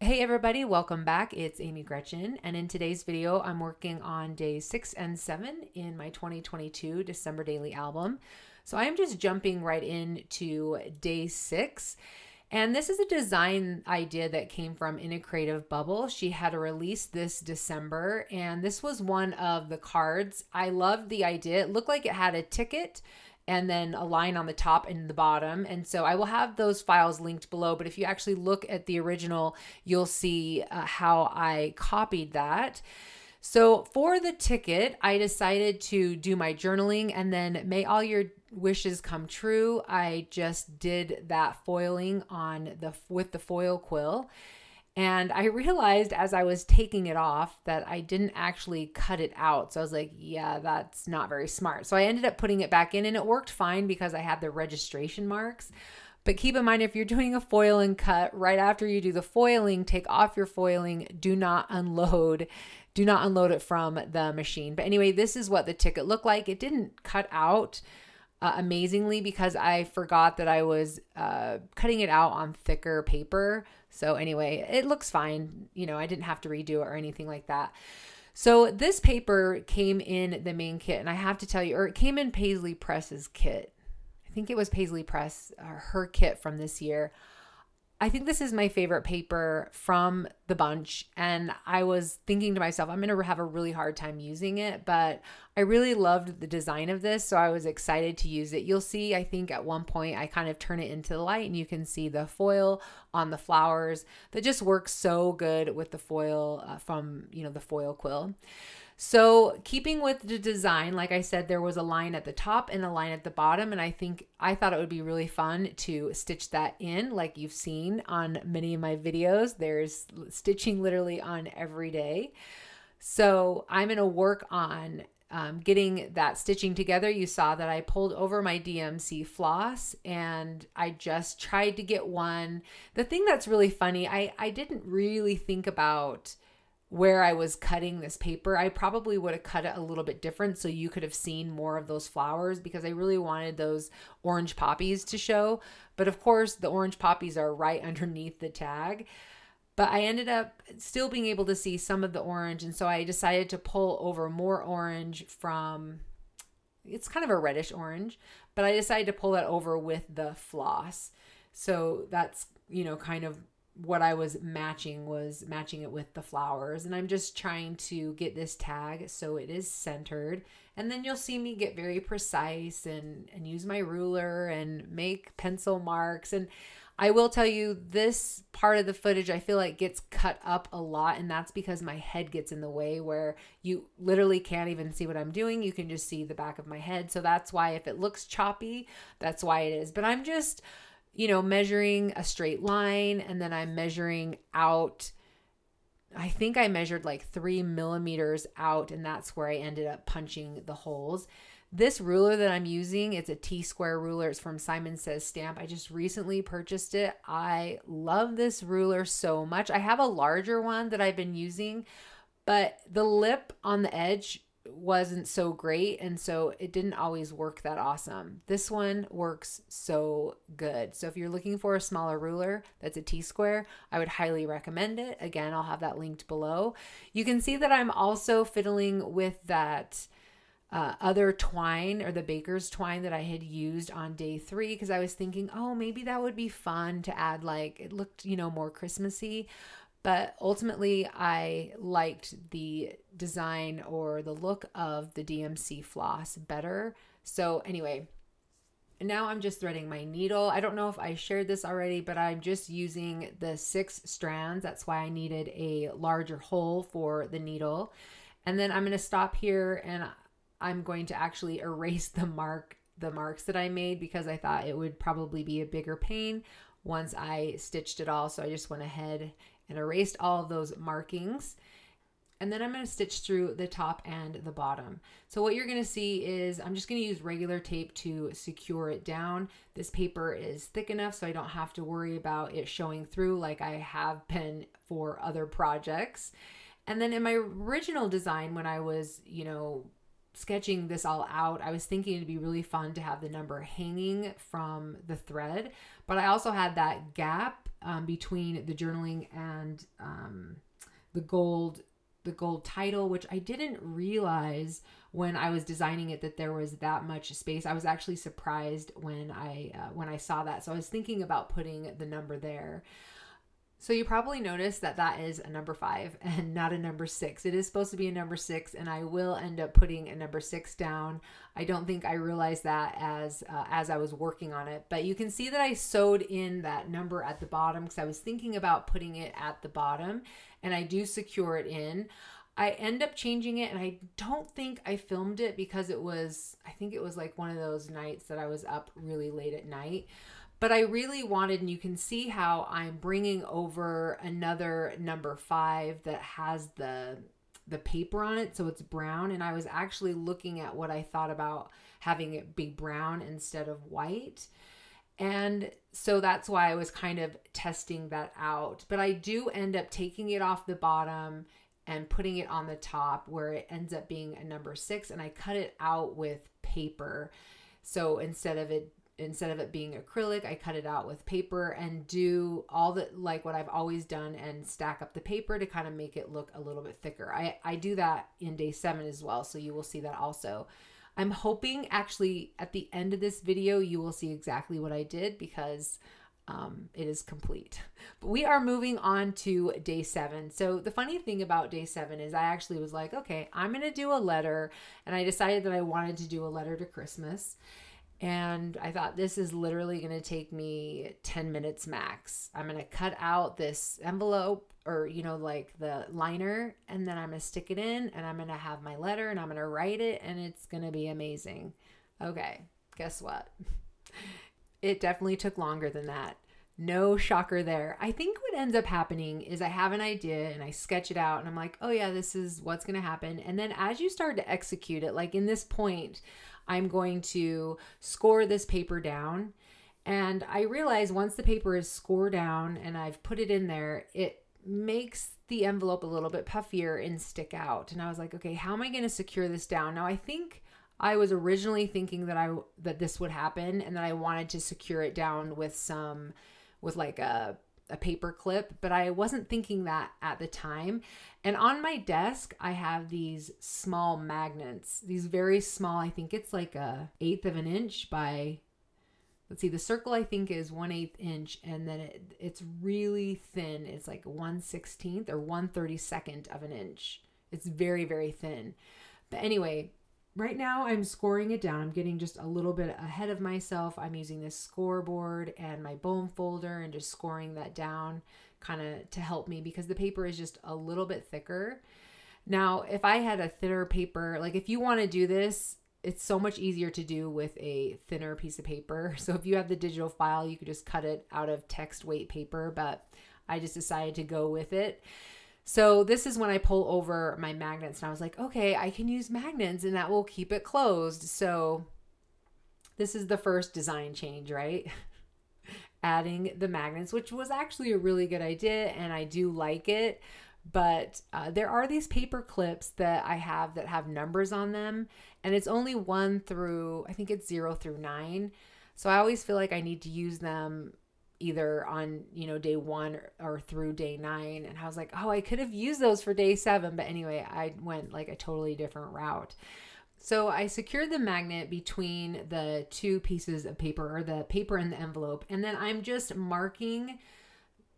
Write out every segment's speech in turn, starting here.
Hey everybody, welcome back. It's Amy Gretchen, and in today's video I'm working on days 6 and 7 in my 2022 December daily album. So I am just jumping right into day 6, and this is a design idea that came from In a Creative Bubble. She had a release this December, and this was one of the cards. I loved the idea. It looked like it had a ticket and then a line on the top and the bottom. And so I will have those files linked below, but if you actually look at the original, you'll see how I copied that. So for the ticket, I decided to do my journaling and then may all your wishes come true. I just did that foiling with the foil quill. And I realized as I was taking it off that I didn't actually cut it out. So I was like, yeah, that's not very smart. So I ended up putting it back in, and it worked fine because I had the registration marks. But keep in mind, if you're doing a foil and cut, right after you do the foiling, take off your foiling. Do not unload it from the machine. But anyway, this is what the ticket looked like. It didn't cut out amazingly because I forgot that I was cutting it out on thicker paper. So anyway, it looks fine. You know, I didn't have to redo it or anything like that. So this paper came in the main kit, and I have to tell you, or it came in Paislee Press's kit. I think it was Paislee Press, her kit from this year. I think this is my favorite paper from the bunch, and I was thinking to myself, I'm going to have a really hard time using it, but I really loved the design of this, so I was excited to use it. You'll see, I think at one point I kind of turn it into the light, and you can see the foil on the flowers that just works so good with the foil from, the foil quill. So keeping with the design, like I said, there was a line at the top and a line at the bottom, and I thought it would be really fun to stitch that in like you've seen on many of my videos. There's stitching literally on every day. So I'm going to work on getting that stitching together. You saw that I pulled over my DMC floss, and I just tried to get one. The thing that's really funny, I didn't really think about where I was cutting this paper. I probably would have cut it a little bit different so you could have seen more of those flowers, because I really wanted those orange poppies to show. But of course, the orange poppies are right underneath the tag. But I ended up still being able to see some of the orange, and so I decided to pull over more orange from, it's kind of a reddish orange, but I decided to pull that over with the floss. So that's, kind of what I was matching it with the flowers. And I'm just trying to get this tag so it is centered. And then you'll see me get very precise and use my ruler and make pencil marks. And I will tell you, this part of the footage I feel like gets cut up a lot, and that's because my head gets in the way, where you literally can't even see what I'm doing. You can just see the back of my head. So that's why if it looks choppy, that's why it is. But I'm just measuring a straight line, and then I'm measuring out, I think I measured like 3 millimeters out, and that's where I ended up punching the holes. This ruler that I'm using, it's a T-square ruler. It's from Simon Says Stamp. I just recently purchased it. I love this ruler so much. I have a larger one that I've been using, but the lip on the edge wasn't so great, and so it didn't always work that awesome. This one works so good. So if you're looking for a smaller ruler that's a T-square, I would highly recommend it. Again, I'll have that linked below. You can see that I'm also fiddling with that other twine, or the baker's twine, that I had used on day 3, because I was thinking, oh, maybe that would be fun to add, like it looked more Christmassy. But ultimately, I liked the design or the look of the DMC floss better. So anyway, now I'm just threading my needle. I don't know if I shared this already, but I'm just using the 6 strands. That's why I needed a larger hole for the needle. And then I'm going to stop here, and I'm going to actually erase the marks that I made, because I thought it would probably be a bigger pain once I stitched it all. So I just went ahead and erased all of those markings. And then I'm going to stitch through the top and the bottom. So what you're going to see is I'm just going to use regular tape to secure it down. This paper is thick enough so I don't have to worry about it showing through like I have been for other projects. And then in my original design, when I was, sketching this all out, I was thinking it'd be really fun to have the number hanging from the thread, but I also had that gap between the journaling and the gold title, which I didn't realize when I was designing it that there was that much space. I was actually surprised when I saw that. So I was thinking about putting the number there. So you probably noticed that that is a number 5 and not a number 6. It is supposed to be a number 6, and I will end up putting a number 6 down. I don't think I realized that as I was working on it, but you can see that I sewed in that number at the bottom because I was thinking about putting it at the bottom, and I do secure it in. I end up changing it, and I don't think I filmed it because I think it was like one of those nights that I was up really late at night. But I really wanted, and you can see how I'm bringing over another number 5 that has the paper on it, so it's brown. And I was actually looking at what I thought about having it be brown instead of white. And so that's why I was kind of testing that out. But I do end up taking it off the bottom and putting it on the top where it ends up being a number 6, and I cut it out with paper. So instead of it being acrylic, I cut it out with paper and do all that, like what I've always done, and stack up the paper to kind of make it look a little bit thicker. I do that in day 7 as well, so you will see that also. I'm hoping actually at the end of this video you will see exactly what I did, because it is complete. But we are moving on to day 7. So the funny thing about day 7 is I actually was like, okay, I'm going to do a letter, and I decided that I wanted to do a letter to Christmas. And I thought, this is literally going to take me 10 minutes max. I'm going to cut out this envelope, or, you know, like the liner, and then I'm going to stick it in, and I'm going to have my letter, and I'm going to write it, and it's going to be amazing. Okay, guess what? It definitely took longer than that. No shocker there. I think what ends up happening is I have an idea and I sketch it out, and I'm like, oh yeah, this is what's going to happen. And then as you start to execute it, like in this point, I'm going to score this paper down. And I realize once the paper is scored down and I've put it in there, it makes the envelope a little bit puffier and stick out. And I was like, okay, how am I going to secure this down? Now I think I was originally thinking that this would happen, and that I wanted to secure it down with like a paper clip, but I wasn't thinking that at the time. And on my desk, I have these small magnets, these very small, I think it's like 1/8 of an inch by, let's see, the circle I think is 1/8 inch, and then it's really thin. It's like 1/16 or 1/32 of an inch. It's very, very thin. But anyway, right now I'm scoring it down. I'm getting just a little bit ahead of myself. I'm using this scoreboard and my bone folder and just scoring that down kind of to help me, because the paper is just a little bit thicker. Now, if I had a thinner paper, like if you want to do this, it's so much easier to do with a thinner piece of paper. So if you have the digital file, you could just cut it out of text weight paper, but I just decided to go with it. So this is when I pull over my magnets, and I was like, okay, I can use magnets and that will keep it closed. So this is the first design change, right? Adding the magnets, which was actually a really good idea, and I do like it. But there are these paper clips that I have that have numbers on them, and it's only 1 through, I think it's 0 through 9. So I always feel like I need to use them either on, you know, day 1 or through day 9. And I was like, oh, I could have used those for day 7. But anyway, I went like a totally different route. So I secured the magnet between the 2 pieces of paper, or the paper and the envelope. And then I'm just marking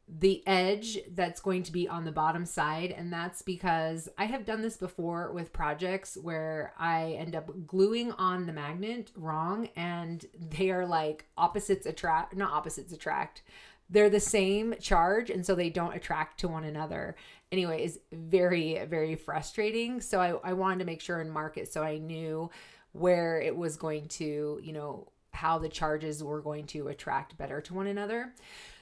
the edge that's going to be on the bottom side. And that's because I have done this before with projects where I end up gluing on the magnet wrong, and they are like opposites attract, not opposites attract. They're the same charge, and so they don't attract to one another. Anyway, it's very, very frustrating. So I wanted to make sure and mark it so I knew where it was going to, you know, how the charges were going to attract better to one another.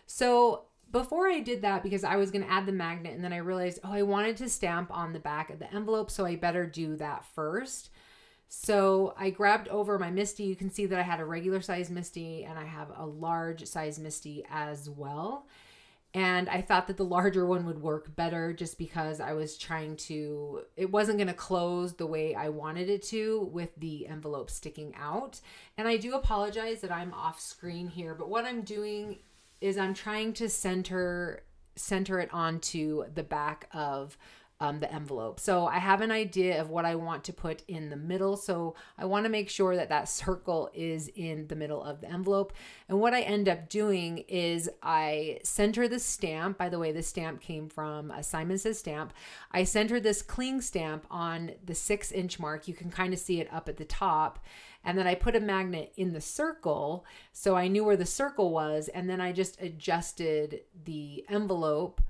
So before I did that, because I was going to add the magnet, and then I realized, oh, I wanted to stamp on the back of the envelope, so I better do that first. So I grabbed over my MISTI. You can see that I had a regular size MISTI, and I have a large size MISTI as well. And I thought that the larger one would work better, just because I was trying to, it wasn't going to close the way I wanted it to with the envelope sticking out. And I do apologize that I'm off screen here, but what I'm doing is I'm trying to center it onto the back of the envelope. So I have an idea of what I want to put in the middle. So I want to make sure that that circle is in the middle of the envelope. And what I end up doing is I center the stamp. By the way, this stamp came from a Simon Says stamp. I center this cling stamp on the 6-inch mark. You can kind of see it up at the top. And then I put a magnet in the circle, so I knew where the circle was. And then I just adjusted the envelope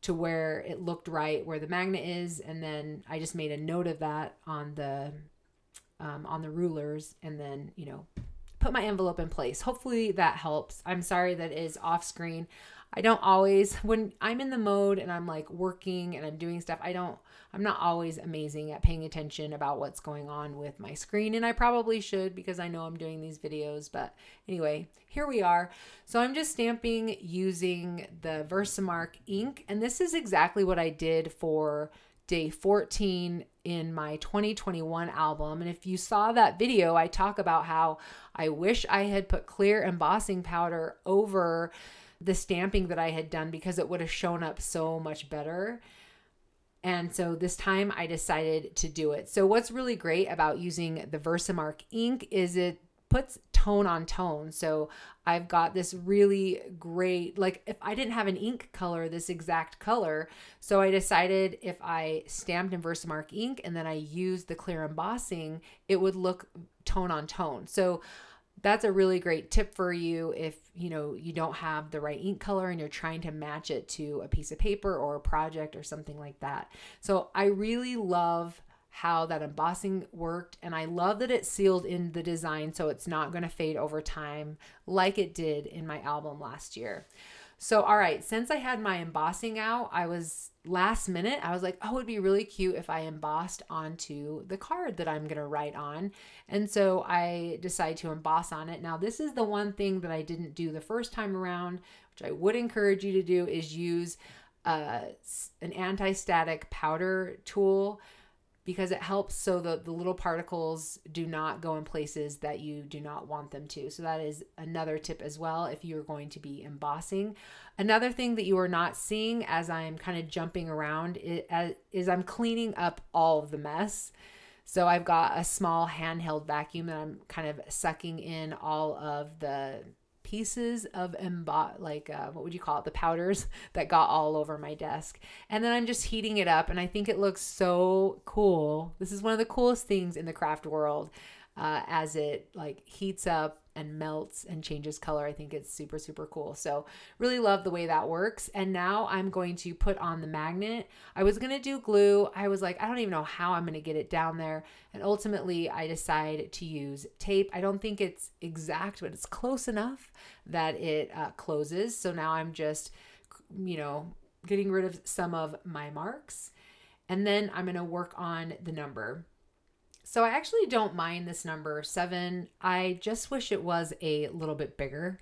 to where it looked right, where the magnet is. And then I just made a note of that on the rulers, and then, you know, put my envelope in place. Hopefully that helps. I'm sorry that is off screen. I don't always, when I'm in the mode and I'm like working and I'm doing stuff, I'm not always amazing at paying attention about what's going on with my screen. And I probably should, because I know I'm doing these videos, but anyway, here we are. So I'm just stamping using the Versamark ink. And this is exactly what I did for day 14 in my 2021 album. And if you saw that video, I talk about how I wish I had put clear embossing powder over the stamping that I had done, because it would have shown up so much better. And so this time I decided to do it. So what's really great about using the Versamark ink is it puts tone on tone. So I've got this really great, like if I didn't have an ink color, this exact color. So I decided if I stamped in Versamark ink and then I used the clear embossing, it would look tone on tone. So that's a really great tip for you if, you know, you don't have the right ink color and you're trying to match it to a piece of paper or a project or something like that. So I really love how that embossing worked, and I love that it sealed in the design so it's not going to fade over time like it did in my album last year. So, all right, since I had my embossing out, I was last minute, I was like, oh, it'd be really cute if I embossed onto the card that I'm going to write on. And so I decided to emboss on it. Now, this is the one thing that I didn't do the first time around, which I would encourage you to do, is use an anti-static powder tool, because it helps so the little particles do not go in places that you do not want them to. So that is another tip as well if you're going to be embossing. Another thing that you are not seeing as I'm kind of jumping around is I'm cleaning up all of the mess. So I've got a small handheld vacuum that I'm kind of sucking in all of the pieces of what would you call it, the powders that got all over my desk. And then I'm just heating it up, and I think it looks so cool. This is one of the coolest things in the craft world, as it like heats up and melts and changes color. I think it's super, super cool. So really love the way that works. And now I'm going to put on the magnet. I was going to do glue. I was like, I don't even know how I'm going to get it down there. And ultimately I decided to use tape. I don't think it's exact, but it's close enough that it closes. So now I'm just, you know, getting rid of some of my marks. And then I'm going to work on the number. So I actually don't mind this number 7. I just wish it was a little bit bigger.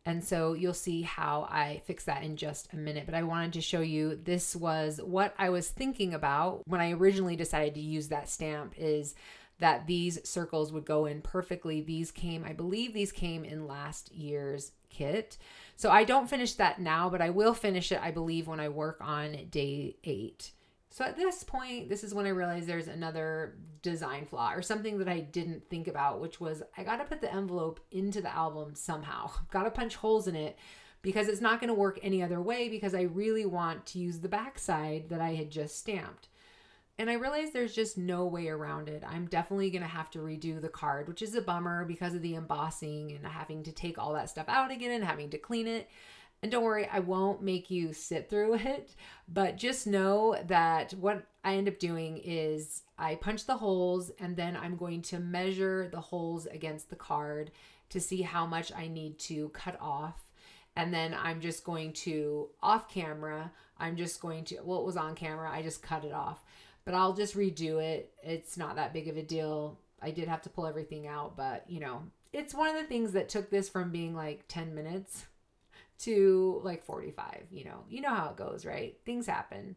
And so you'll see how I fix that in just a minute. But I wanted to show you, this was what I was thinking about when I originally decided to use that stamp, is that these circles would go in perfectly. These came, I believe these came in last year's kit. So I don't finish that now, but I will finish it, I believe, when I work on day 8. So at this point, this is when I realized there's another design flaw, or something that I didn't think about, which was I got to put the envelope into the album somehow. Got to punch holes in it, because it's not going to work any other way, because I really want to use the backside that I had just stamped. And I realized there's just no way around it. I'm definitely going to have to redo the card, which is a bummer because of the embossing and having to take all that stuff out again and having to clean it. And don't worry, I won't make you sit through it, but just know that what I end up doing is I punch the holes, and then I'm going to measure the holes against the card to see how much I need to cut off. And then I'm just going to, off camera, well, it was on camera, I just cut it off. But I'll just redo it. It's not that big of a deal. I did have to pull everything out, but you know, it's one of the things that took this from being like 10 minutes to like 45, you know how it goes, right? Things happen.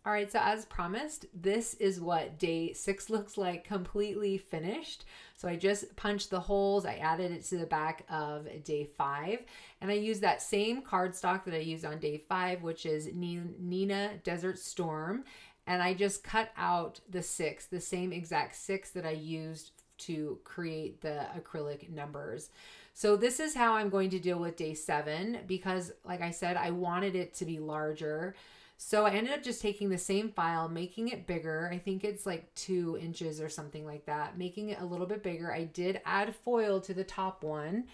All right, so as promised, this is what day 6 looks like, completely finished. So I just punched the holes, I added it to the back of day 5, and I used that same cardstock that I used on day 5, which is Nina Desert Storm, and I just cut out the 6, the same exact 6 that I used to create the acrylic numbers. So this is how I'm going to deal with day 7, because like I said, I wanted it to be larger. So I ended up just taking the same file, making it bigger. I think it's like 2 inches or something like that, making it a little bit bigger. I did add foil to the top one,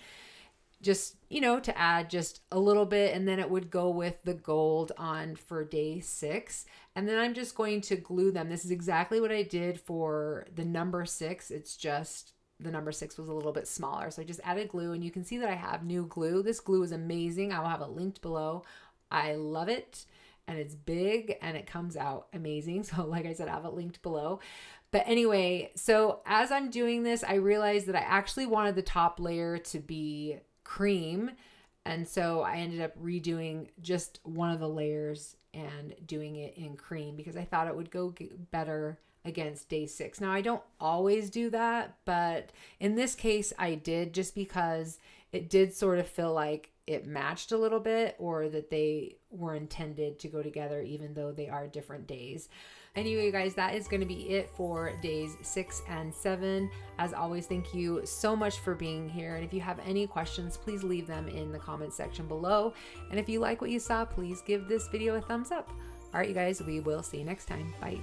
just, you know, to add just a little bit, and then it would go with the gold on for day 6. And then I'm just going to glue them. This is exactly what I did for the number 6. It's just the number 6 was a little bit smaller. So I just added glue, and you can see that I have new glue. This glue is amazing. I will have it linked below. I love it. And it's big and it comes out amazing. So like I said, I have it linked below. But anyway, so as I'm doing this, I realized that I actually wanted the top layer to be cream. And so I ended up redoing just one of the layers and doing it in cream because I thought it would go better against day 6. Now I don't always do that, but in this case I did, just because it did sort of feel like it matched a little bit, or that they were intended to go together even though they are different days. Anyway, guys, that is going to be it for days 6 and 7. As always, thank you so much for being here. And if you have any questions, please leave them in the comment section below. And if you like what you saw, please give this video a thumbs up. All right, you guys, we will see you next time. Bye.